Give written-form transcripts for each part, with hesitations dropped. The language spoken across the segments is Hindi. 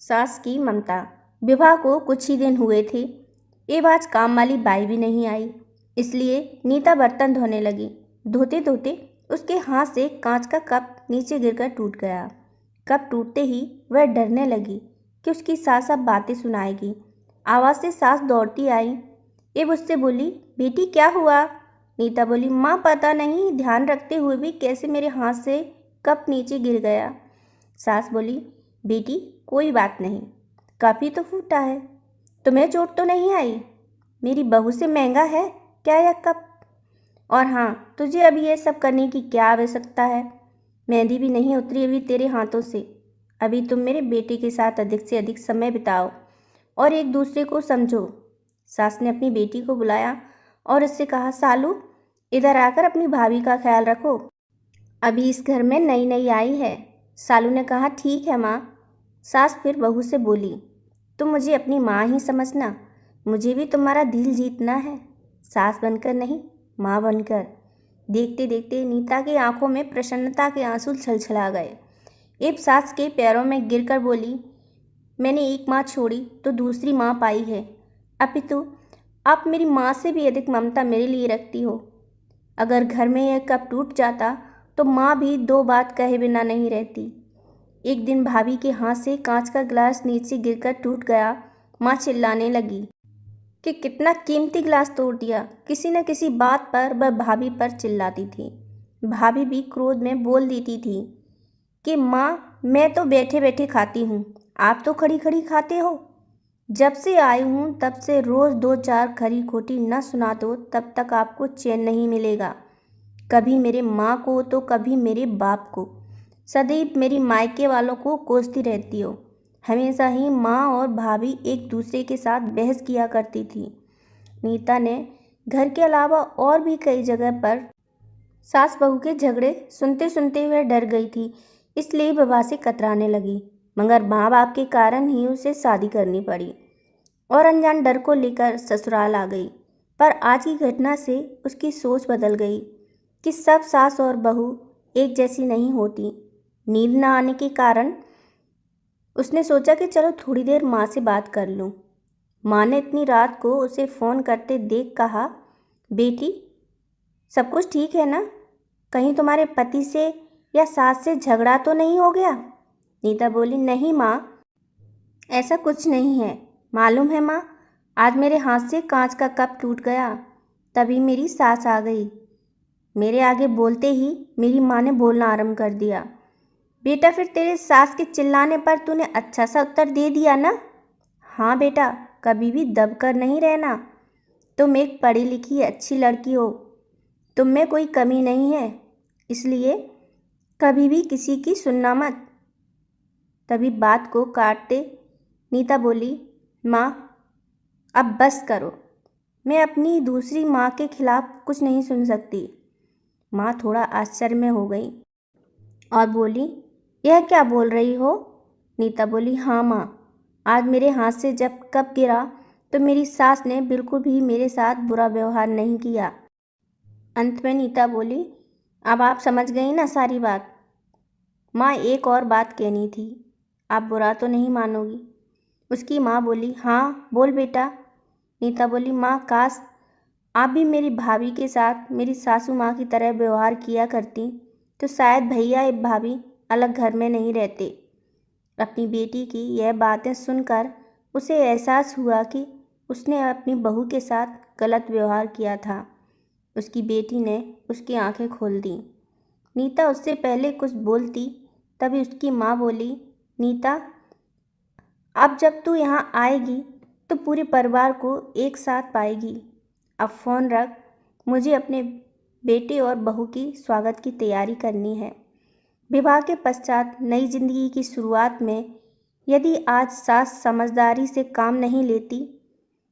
सास की ममता। विवाह को कुछ ही दिन हुए थे। एवं आज काम वाली बाई भी नहीं आई, इसलिए नीता बर्तन धोने लगी। धोते धोते उसके हाथ से कांच का कप नीचे गिरकर टूट गया। कप टूटते ही वह डरने लगी कि उसकी सास अब बातें सुनाएगी। आवाज़ से सास दौड़ती आई एवं उससे बोली, बेटी क्या हुआ? नीता बोली, माँ पता नहीं ध्यान रखते हुए भी कैसे मेरे हाथ से कप नीचे गिर गया। सास बोली, बेटी कोई बात नहीं, कप ही तो फूटा है, तुम्हें चोट तो नहीं आई? मेरी बहू से महंगा है क्या यह कप? और हाँ, तुझे अभी यह सब करने की क्या आवश्यकता है? मेहंदी भी नहीं उतरी अभी तेरे हाथों से। अभी तुम मेरे बेटे के साथ अधिक से अधिक समय बिताओ और एक दूसरे को समझो। सास ने अपनी बेटी को बुलाया और उससे कहा, सालू इधर आकर अपनी भाभी का ख्याल रखो, अभी इस घर में नई नई आई है। सालू ने कहा, ठीक है माँ। सास फिर बहू से बोली, तुम मुझे अपनी माँ ही समझना, मुझे भी तुम्हारा दिल जीतना है, सास बनकर नहीं माँ बनकर। देखते देखते नीता की आंखों में प्रसन्नता के आंसू छलछला गए। एक सास के पैरों में गिरकर बोली, मैंने एक माँ छोड़ी तो दूसरी माँ पाई है, अपितु आप मेरी माँ से भी अधिक ममता मेरे लिए रखती हो। अगर घर में यह कप टूट जाता तो माँ भी दो बात कहे बिना नहीं रहती। एक दिन भाभी के हाथ से कांच का गिलास नीचे गिरकर टूट गया। माँ चिल्लाने लगी कि कितना कीमती गिलास तोड़ दिया। किसी न किसी बात पर वह भाभी पर चिल्लाती थी। भाभी भी क्रोध में बोल देती थी कि माँ मैं तो बैठे बैठे खाती हूँ, आप तो खड़ी खड़ी खाते हो। जब से आई हूँ तब से रोज़ दो चार खरी खोटी न सुना दो तब तक आपको चैन नहीं मिलेगा। कभी मेरे माँ को तो कभी मेरे बाप को, सदैव मेरी मायके वालों को कोसती रहती हो। हमेशा ही माँ और भाभी एक दूसरे के साथ बहस किया करती थी। नीता ने घर के अलावा और भी कई जगह पर सास बहू के झगड़े सुनते सुनते वह डर गई थी, इसलिए विवाह से कतराने लगी। मगर माँ बाप के कारण ही उसे शादी करनी पड़ी और अनजान डर को लेकर ससुराल आ गई। पर आज की घटना से उसकी सोच बदल गई कि सब सास और बहू एक जैसी नहीं होती। नींद न आने के कारण उसने सोचा कि चलो थोड़ी देर माँ से बात कर लूँ। माँ ने इतनी रात को उसे फ़ोन करते देख कहा, बेटी सब कुछ ठीक है ना? कहीं तुम्हारे पति से या सास से झगड़ा तो नहीं हो गया? नीता बोली, नहीं माँ, ऐसा कुछ नहीं है। मालूम है माँ, आज मेरे हाथ से कांच का कप टूट गया, तभी मेरी सास आ गई। मेरे आगे बोलते ही मेरी माँ ने बोलना आरंभ कर दिया। बेटा फिर तेरे सास के चिल्लाने पर तूने अच्छा सा उत्तर दे दिया ना? हाँ बेटा, कभी भी दब कर नहीं रहना। तुम एक पढ़ी लिखी अच्छी लड़की हो, तुम में कोई कमी नहीं है, इसलिए कभी भी किसी की सुनना मत। तभी बात को काटते नीता बोली, माँ अब बस करो, मैं अपनी दूसरी माँ के खिलाफ कुछ नहीं सुन सकती। माँ थोड़ा आश्चर्य में हो गई और बोली, यह क्या बोल रही हो? नीता बोली, हाँ माँ, आज मेरे हाथ से जब कप गिरा तो मेरी सास ने बिल्कुल भी मेरे साथ बुरा व्यवहार नहीं किया। अंत में नीता बोली, अब आप समझ गई ना सारी बात? माँ एक और बात कहनी थी, आप बुरा तो नहीं मानोगी? उसकी माँ बोली, हाँ बोल बेटा। नीता बोली, माँ काश आप भी मेरी भाभी के साथ मेरी सासू माँ की तरह व्यवहार किया करती तो शायद भैया या भाभी अलग घर में नहीं रहते। अपनी बेटी की यह बातें सुनकर उसे एहसास हुआ कि उसने अपनी बहू के साथ गलत व्यवहार किया था। उसकी बेटी ने उसकी आंखें खोल दी। नीता उससे पहले कुछ बोलती तभी उसकी माँ बोली, नीता अब जब तू यहाँ आएगी तो पूरे परिवार को एक साथ पाएगी। अब फ़ोन रख, मुझे अपने बेटे और बहू की स्वागत की तैयारी करनी है। विवाह के पश्चात नई जिंदगी की शुरुआत में यदि आज सास समझदारी से काम नहीं लेती,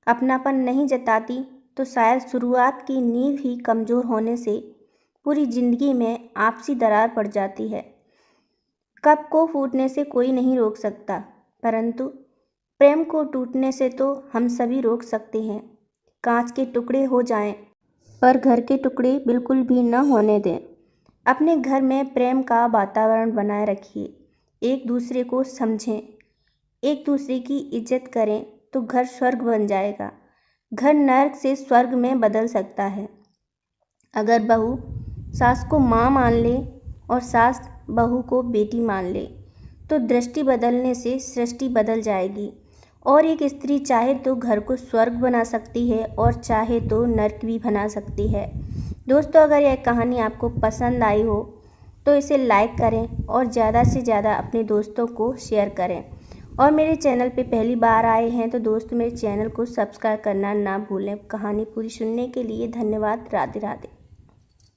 अपनापन नहीं जताती, तो शायद शुरुआत की नींव ही कमज़ोर होने से पूरी जिंदगी में आपसी दरार पड़ जाती है। कप को फूटने से कोई नहीं रोक सकता, परंतु प्रेम को टूटने से तो हम सभी रोक सकते हैं। कांच के टुकड़े हो जाएं, पर घर के टुकड़े बिल्कुल भी न होने दें। अपने घर में प्रेम का वातावरण बनाए रखिए, एक दूसरे को समझें, एक दूसरे की इज्जत करें तो घर स्वर्ग बन जाएगा। घर नर्क से स्वर्ग में बदल सकता है। अगर बहू सास को माँ मान ले और सास बहू को बेटी मान ले तो दृष्टि बदलने से सृष्टि बदल जाएगी। और एक स्त्री चाहे तो घर को स्वर्ग बना सकती है और चाहे तो नर्क भी बना सकती है। दोस्तों, अगर यह कहानी आपको पसंद आई हो तो इसे लाइक करें और ज़्यादा से ज़्यादा अपने दोस्तों को शेयर करें। और मेरे चैनल पे पहली बार आए हैं तो दोस्तों मेरे चैनल को सब्सक्राइब करना ना भूलें। कहानी पूरी सुनने के लिए धन्यवाद। राधे राधे।